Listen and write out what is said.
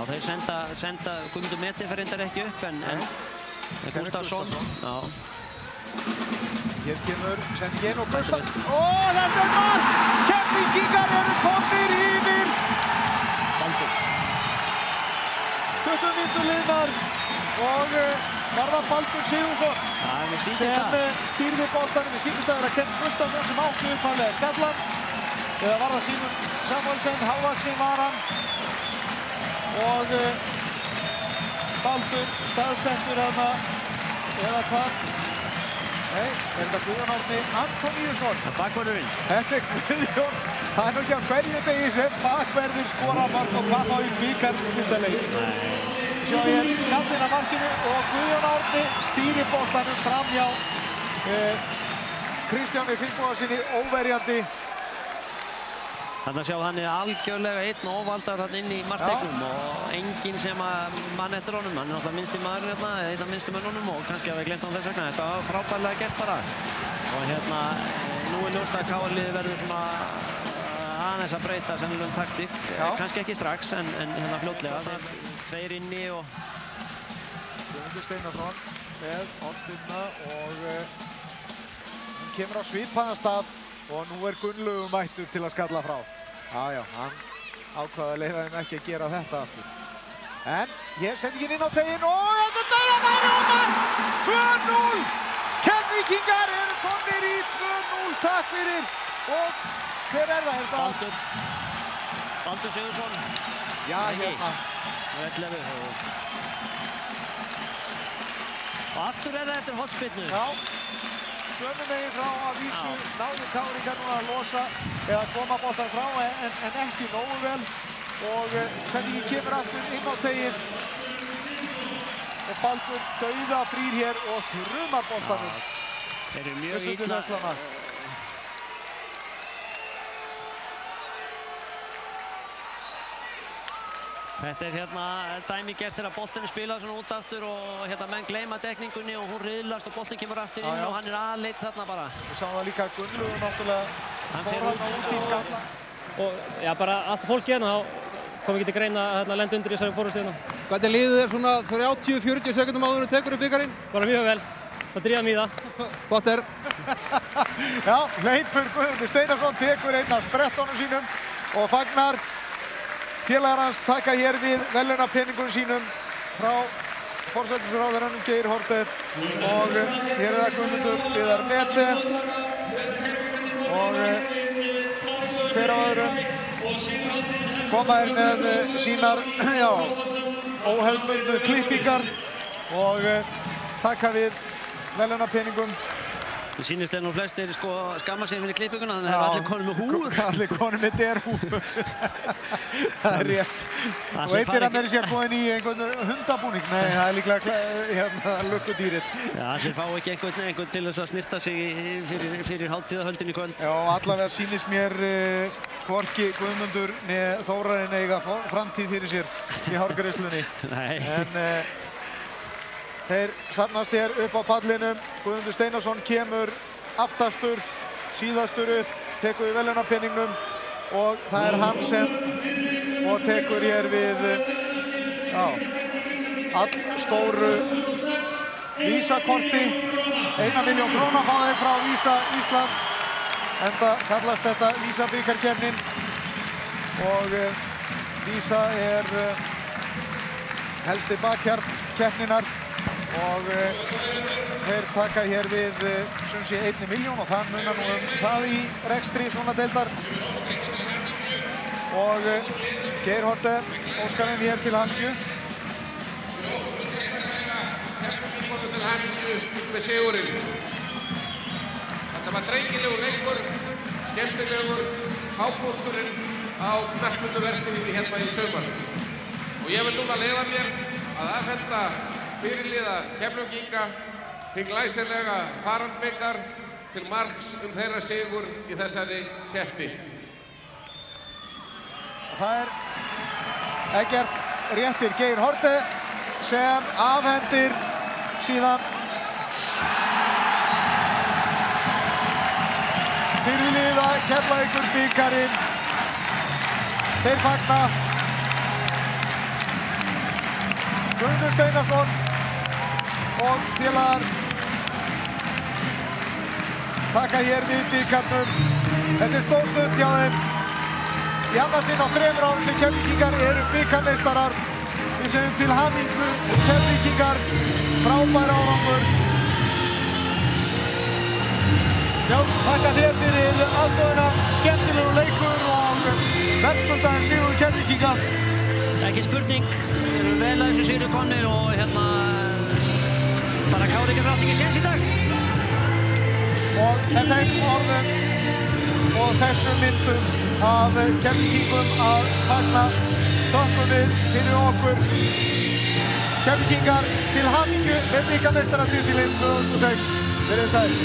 Já, þeir senda Guðmundur Meti fyrir reyndar ekki upp en Gústafsson. Já. Hér kemur sendingin og Gústafsson. Þetta er mark! Keflvíkingar eru komnir yfir. Baldur. 20 mínútur liðnar og var það Baldur Sigurðsson sem stýrði boltanum. Við sýndist að vera Kent Gustafsson sem átti upphaflega skallan. Eða var það Símon Samuelsen, hávaxinn var hann. Og Baldur staðsettur hana, eða hvað? Nei, þetta Guðjón Árni Antoníusson. Það er bakvörðurinn. Þetta er Guðjón. Það er nú ekki á hverju degi sem bakverðir skora mark og hvað þá í bikarúrslitaleik. Sjá ég skallinn af markinu og Guðjón Árni stýrir boltanum fram hjá Kristjáni Finnbogasyni óverjandi. Þannig að sjá hann algjörlega einn óvaldar þarna inn í markteiknum og enginn sem að mann eftir honum. Hann náttúrulega minnsti maður hérna, einn af minnstu mönnunum og kannski hafa við gleymt á þess vegna. Þetta var frábærlega gert bara. Og nú ljóst að KR-liðið verður svona aðeins að breyta sennilegum taktík. Kannski ekki strax en fljótlega. Tveir inni og Guðmundur Steinarsson með hornspyrna og hann kemur á svipaðan stað. Og nú Gunnlaugur mættur til að skalla frá. Já, hann ákvaði að leyfa þeim ekki að gera þetta aftur. En hér sendingin inn á teginn og þetta er dauðafæri og mark! 2-0! Keflvíkingar eru komnir í 2-0, takk fyrir. Og hver er það? Baldur Sigurðsson. Já, hérna. Og aftur er það eftir hornspyrnu. Já. Sömu megin frá að vísu náðu KR-ingar núna að losa eða koma boltan frá en ekki nógu vel og sendingin kemur aftur inn á teginn og Baldur dauðafrýr hér og þrumar boltanum. Þeir eru mjög illa. Þetta er dæmigert þegar boltinn er spilað svona út aftur og menn gleyma dekningunni og hún riðlast og boltinn kemur aftur inn og hann er aðleitt þarna bara. Við sáum það líka að Gunnlaugur náttúrulega fór þarna út í skalla. Og já, bara allt fólki hérna, þá kom ekki til greina að lenda undir í þessari fórhundstíðina. Hvernig líður þér svona 30-40 sekundum áður en tekur upp bikarinn? Bara mjög vel. Það dríðum í það. Gott er. Já, hleypur Guðmundur Steinarsson tekur einn af sprettunum sínum og fagnar. Félagar hans taka hér við verðlaunapenningum sínum frá forsætisráðherranum Geir Haarde og hér er það Guðmundur Viðar Mete og hver á öðrum koma er með sínar óhefðbundnu klippingar og taka við verðlaunapenningum. Mér sýnist nú flestir skamma sig fyrir klippinguna, þannig að það er allir konur með húfu. Allir konur með derhúfu. Það er rétt. Þú veitir að mér sé að koma í einhvern hundabúning. Nei, það er líklega lukkudýrið. Já, allir fá ekki einhvern til þess að snirta sig fyrir hátíðahöldin í kvöld. Já, allavega sýnist mér hvorki Guðmundur með Þórarinn eiga framtíð fyrir sér í hárgreiðslunni. Nei. En þeir safnast hér upp á pallinum. Guðmundur Steinarsson kemur aftastur, síðastur upp, tekur við verðlaunapenningnum og það er hann sem tekur hér við allstóru Visa-korti. 1 milljón króna fá þeir frá Visa Ísland. Enda kallast þetta Visa-bikarkeppnin og Visa er helsti bakhjarl keppninnar. Og þeir taka hér við sem sé 1 milljón og það munar nú það í rekstri svona deildar. Og Geir Haarde óskar þeim hér til hamingju. Til hamingju með sigurinn. Þetta var drengilegur leikur, skemmtilegur hápunkturinn á knattspyrnuvertíðinni hérna í sumar. Og ég vil núna leyfa mér að afhenda fyrirliða Keflvíkinga hinn glæsilega farandbikar til marks þeirra sigur í þessari keppni. Það er Eggert réttir Geir Haarde sem afhendir síðan fyrirliða Keflavíkur bikarinn. Þeir fagna Guðmundur Steinarsson og félagar taka hér við bikarnum. Þetta er stór stund hjá þeim. Í annað sinn á 3 árum sem Keflvíkingar eru bikarmeistarar. Við segjum til hamingju Keflvíkingar, frábær árangur. Já, þakka þér fyrir aðstofuna, skemmtilegur leikur og verðskuldaður sigur Keflvíkinga. Ekki spurning, við erum vel að þessu sigur komnir og hérna bara Kári getur átt ekki séns í dag. Og þeim orðum og þessum myndum af Keflvíkingum að fagna þökkum við fyrir okkur. Keflvíkingar til hamingju með bikarmeistaratitilinn 2006. Verið sæl.